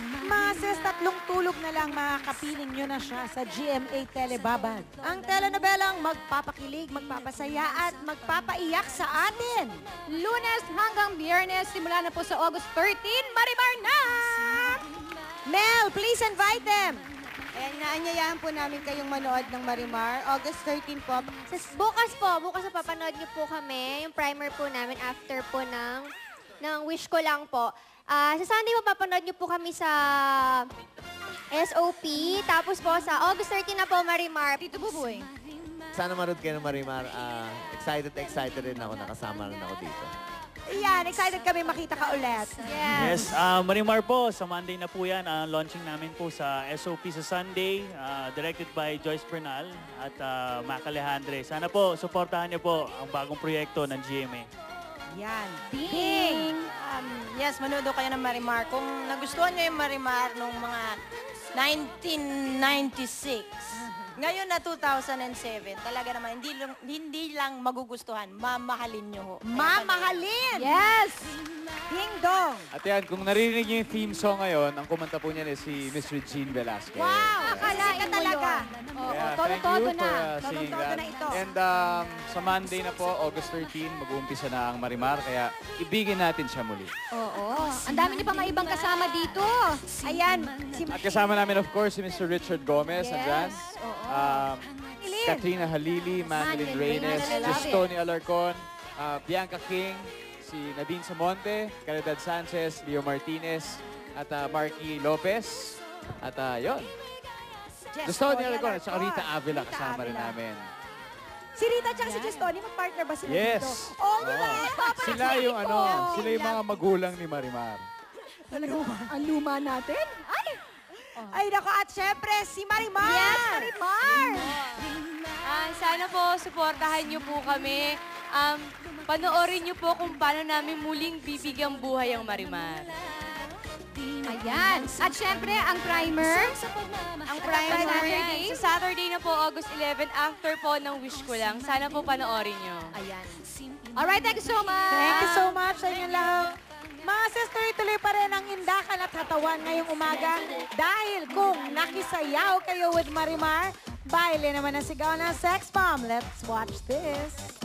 Mga sis, tatlong tulog na lang makakapiling nyo na siya sa GMA Telebabad. Ang telenobelang magpapakilig, magpapasaya at magpapaiyak sa atin. Lunes hanggang Biyernes, simula na po sa August 13, Marimar na! Mel, please invite them. And naanyayahan po namin kayong manood ng Marimar. August 13 po. Bukas na papanood niyo po kami, yung primer po namin after po ng Wish Ko Lang po. Sa Sunday po papanood niyo po kami sa SOP. Tapos po sa August 13 na po, Marimar. Tito Buboy. Sana manood kayo ng Marimar. Excited rin ako. Nakasama rin ako dito. Yan, excited kami makita ka ulit. Yes, Marimar po, sa Monday na po yan. Launching namin po sa SOP sa Sunday, directed by Joyce Bernal at Mac Alejandre. Sana po, suportahan niyo po ang bagong proyekto ng GMA. Yan. Ding! Yes, manood kayo ng Marimar. Kung nagustuhan nyo yung Marimar noong mga 1996, ngayon na 2007, talaga naman, hindi lang magugustuhan, mamahalin nyo ho. Mamahalin! Yes! Ding dong! At yan, kung narinig niyo yung theme song ngayon, ang kumanta po niyan is si Miss Regine Velasquez. Wow! Akalain ka talaga. Oo, Yeah, todo-todo thank you na. for singing Todo-todo that. na ito. And sa Monday na po, August 13, mag-uumpisa na ang Marimar, kaya ibigin natin siya muli. Oo. Ang dami niyo pa mga ibang kasama dito. Ayan, si At kasama namin, of course, si Mr. Richard Gomez, andyan. Oo. Katrina Halili, Manilyn Reynes, I love it. Tony Alarcon, Bianca King, si Nadine Samonte, Caridad Sanchez, Leo Martinez, at Marky Lopez. At yun. Tony Alarcon at saka Rita Avila kasama rin namin. Si Rita at si Justoni, mag-partner ba sila Yes. dito? Oo, Sila yung sila yung mga magulang ni Marimar. Ang luma natin. Ay, nako, at syempre, si Marimar! Yes, Marimar! Sana po, suportahan niyo po kami. Panoorin niyo po kung paano namin muling bibigyang buhay ang Marimar. Ayan. At syempre, ang primer. Ang primer Saturday? sa Saturday na po, August 11, after po ng Wish Ko Lang. Sana po panoorin niyo. Ayan. Alright, thank you so much. Thank you so much sa inyong lahat. Mga sister, tuloy pa rin ang indakan at hatawan ngayong umaga dahil kung nakisayaw kayo with Marimar, baile naman ang sigaw ng Sex Bomb. Let's watch this.